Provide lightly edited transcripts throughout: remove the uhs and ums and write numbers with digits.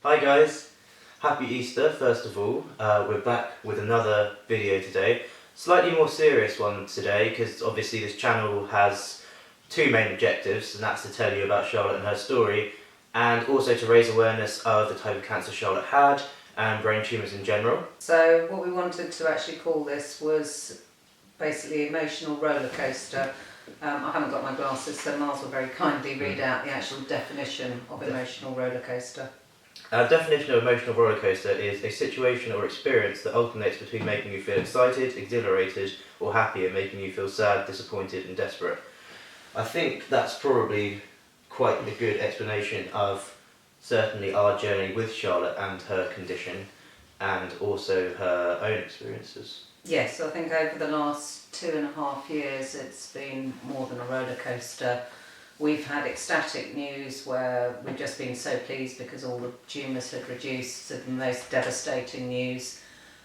Hi guys, happy Easter first of all. We're back with another video today. Slightly more serious one today because obviously this channel has two main objectives, and that's to tell you about Charlotte and her story, and also to raise awareness of the type of cancer Charlotte had and brain tumours in general. So what we wanted to actually call this was basically emotional roller coaster. I haven't got my glasses, so Miles will very kindly read out the actual definition of emotional roller coaster. Our definition of emotional rollercoaster is a situation or experience that alternates between making you feel excited, exhilarated, or happy, and making you feel sad, disappointed, and desperate. I think that's probably quite a good explanation of certainly our journey with Charlotte and her condition, and also her own experiences. Yes, I think over the last 2.5 years it's been more than a roller coaster. We've had ecstatic news where we've just been so pleased because all the tumours had reduced, to the most devastating news,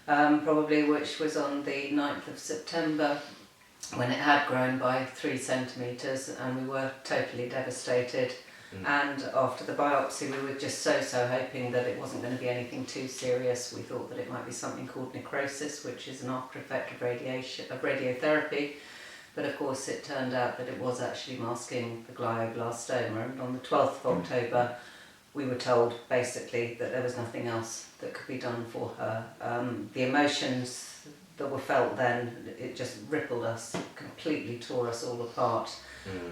probably which was on the 9th of September when it had grown by 3 centimetres, and we were totally devastated. And after the biopsy we were just so hoping that it wasn't going to be anything too serious. We thought that it might be something called necrosis, which is an after effect of radiotherapy. But of course it turned out that it was actually masking the glioblastoma, and on the 12th of October we were told basically that there was nothing else that could be done for her. The emotions that were felt then, it just rippled us, completely tore us all apart.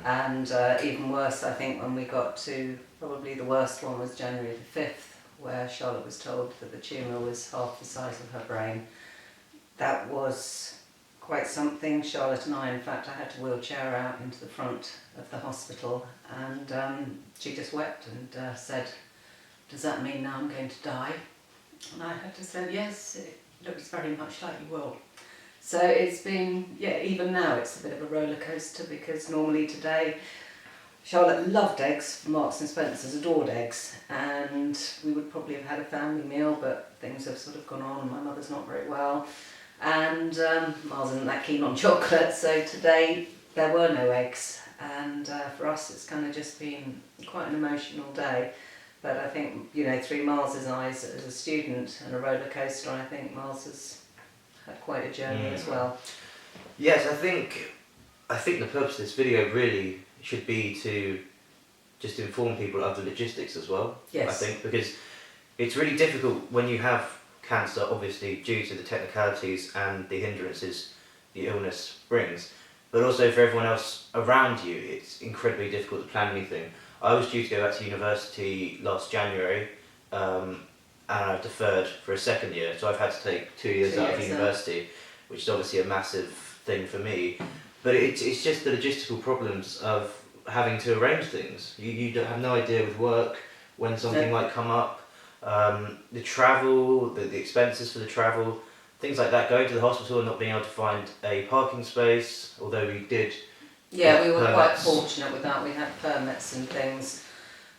And even worse, I think, when we got to, probably the worst one was January the 5th, where Charlotte was told that the tumour was half the size of her brain. That was quite something. Charlotte and I, in fact, I had to wheelchair her out into the front of the hospital, and she just wept and said, "Does that mean now I'm going to die?" And I had to say, "Yes, it looks very much like you will." So it's been, even now it's a bit of a roller coaster, because normally today Charlotte loved eggs from Marks and Spencer's, adored eggs, and we would probably have had a family meal, but things have sort of gone on. My mother's not very well, and Miles isn't that keen on chocolate, so today there were no eggs, and for us it's kind of just been quite an emotional day. But I think, through Miles's eyes as a student and a roller coaster, I think Miles has had quite a journey as well. Yes, I think the purpose of this video really should be to just inform people of the logistics as well. Yes. I think because it's really difficult when you have cancer, obviously due to the technicalities and the hindrances the illness brings, but also for everyone else around you, it's incredibly difficult to plan anything. I was due to go back to university last January, and I've deferred for a second year, so I've had to take 2 years out of university, which is obviously a massive thing for me. But it's just the logistical problems of having to arrange things. You don't have no idea with work when something might come up. The travel, the expenses for the travel, things like that, going to the hospital and not being able to find a parking space, although we did. Yeah, we were quite fortunate with that. We had permits and things.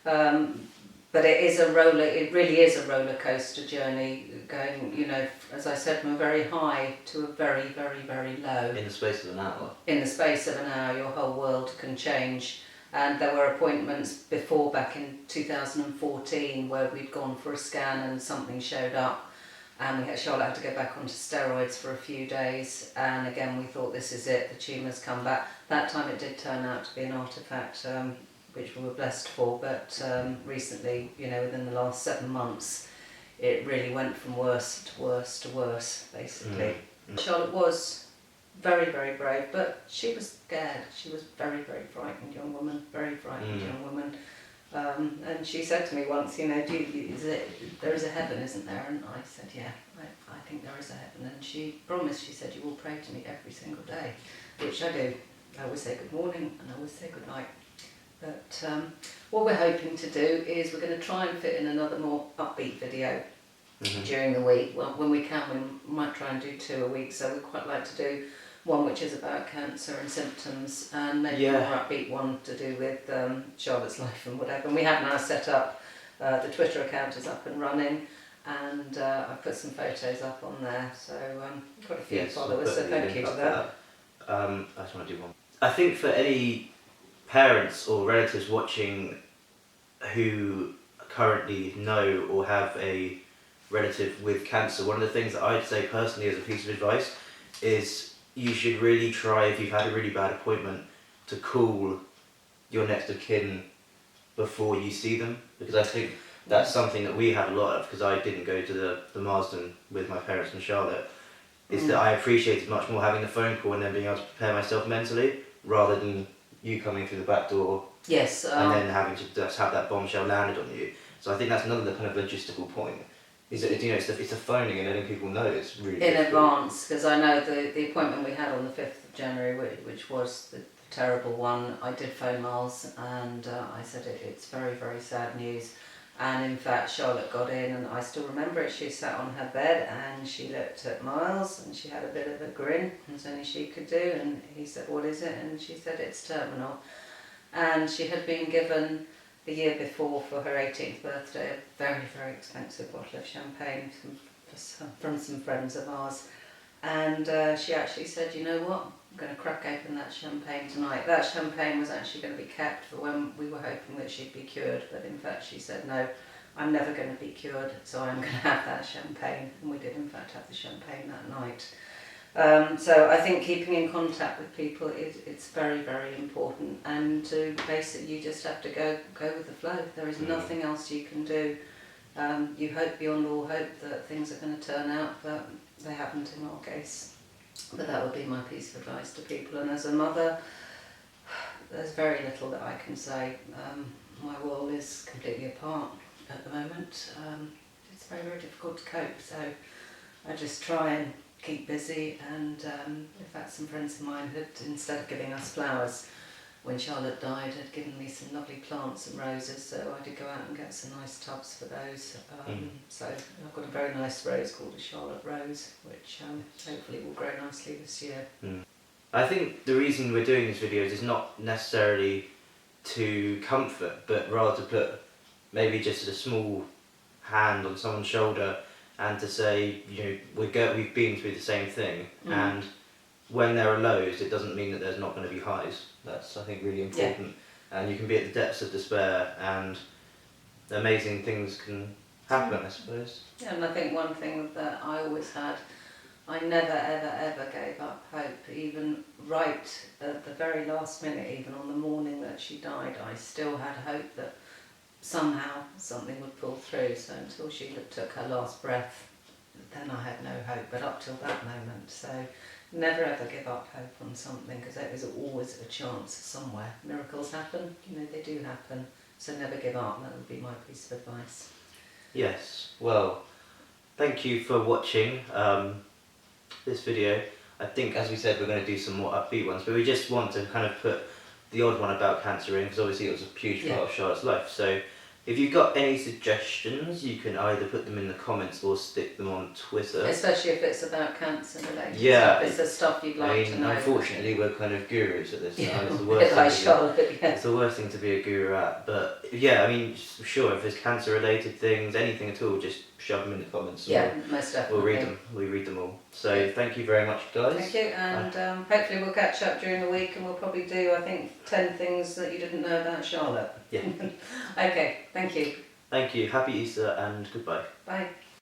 But it really is a roller coaster journey, going, as I said, from a very high to a very, very, very low. In the space of an hour. In the space of an hour, your whole world can change. And there were appointments before, back in 2014, where we'd gone for a scan and something showed up, and Charlotte had to go back onto steroids for a few days, and again we thought, this is it, the tumour's come back. That time it did turn out to be an artefact, which we were blessed for, but recently, within the last 7 months, it really went from worse to worse to worse, basically. Charlotte was very, very brave, but she was scared. She was very, very frightened young woman, very frightened young woman. And she said to me once, there is a heaven, isn't there? And I said, yeah, I think there is a heaven. And she promised, she said, you will pray to me every single day, which I do. I always say good morning and I always say good night. But what we're hoping to do is we're going to try and fit in another more upbeat video during the week. Well, when we can, we might try and do 2 a week, so we'd quite like to do one which is about cancer and symptoms, and maybe a more upbeat one to do with Charlotte's life and whatever. And we have now set up, the Twitter account is up and running, and I've put some photos up on there, so got a few followers, so thank you to that. I just want to do one. I think for any parents or relatives watching who currently know or have a relative with cancer, one of the things that I'd say personally as a piece of advice is you should really try, if you've had a really bad appointment, to call your next of kin before you see them, because I think that's something that we had a lot of, because I didn't go to the Marsden with my parents and Charlotte, is that I appreciated much more having the phone call and then being able to prepare myself mentally, rather than you coming through the back door Yes. and then having to just have that bombshell landed on you. So I think that's another kind of logistical point. Is that, you know, it's the phoning and letting people know it's really in difficult. advance, because I know the appointment we had on the 5th of January, which was the terrible one, I did phone Miles and I said it's very, very sad news. And in fact, Charlotte got in, and I still remember it. She sat on her bed and she looked at Miles and she had a bit of a grin, as only she could do. And he said, "What is it?" And she said, "It's terminal." And she had been given the year before for her 18th birthday a very, very expensive bottle of champagne from some friends of ours. And she actually said, "You know what? I'm going to crack open that champagne tonight." That champagne was actually going to be kept for when we were hoping that she'd be cured, but in fact she said, "No, I'm never going to be cured, so I'm going to have that champagne." And we did in fact have the champagne that night. So I think keeping in contact with people it's very, very important, and to basically you just have to go with the flow. There is nothing else you can do. You hope beyond all hope that things are going to turn out, but they haven't in our case. But that would be my piece of advice to people. And as a mother, there's very little that I can say. My world is completely apart at the moment. It's very, very difficult to cope, so I just try and keep busy. And in fact, some friends of mine had, instead of giving us flowers when Charlotte died, had given me some lovely plants and roses, so I did go out and get some nice tubs for those. So I've got a very nice rose called a Charlotte Rose, which hopefully will grow nicely this year. I think the reason we're doing these videos is not necessarily to comfort, but rather to put maybe just a small hand on someone's shoulder and to say, you know, we've been through the same thing, and when there are lows, it doesn't mean that there's not going to be highs. That's, I think, really important. And you can be at the depths of despair, and amazing things can happen, I suppose. Yeah, and I think one thing that I always had, I never, ever, ever gave up hope. Even right at the very last minute, even on the morning that she died, I still had hope that somehow something would pull through. So until she took her last breath, then I had no hope, but up till that moment. So never ever give up hope on something, because there is always a chance somewhere. Miracles happen, you know, they do happen. So never give up. That would be my piece of advice. Yes, well, thank you for watching this video. I think, as we said, we're going to do some more upbeat ones, but we just want to kind of put the odd one about cancer in, because obviously it was a huge part of Charlotte's life. So if you've got any suggestions, you can either put them in the comments or stick them on Twitter. Especially if it's about cancer related Yeah, stuff. If it's the stuff you'd like to know. Unfortunately, we're kind of gurus at this. Yeah, It's the a worst bit like thing Charlotte, yeah. It's the worst thing to be a guru at. But yeah, I mean, sure, if there's cancer related things, anything at all, just shove them in the comments. Yeah, most definitely. We'll read them. We read them all. So thank you very much, guys. Thank you, and hopefully we'll catch up during the week, and we'll probably do, I think, 10 things that you didn't know about Charlotte. Yeah. Okay, thank you. Thank you. Happy Easter and goodbye. Bye.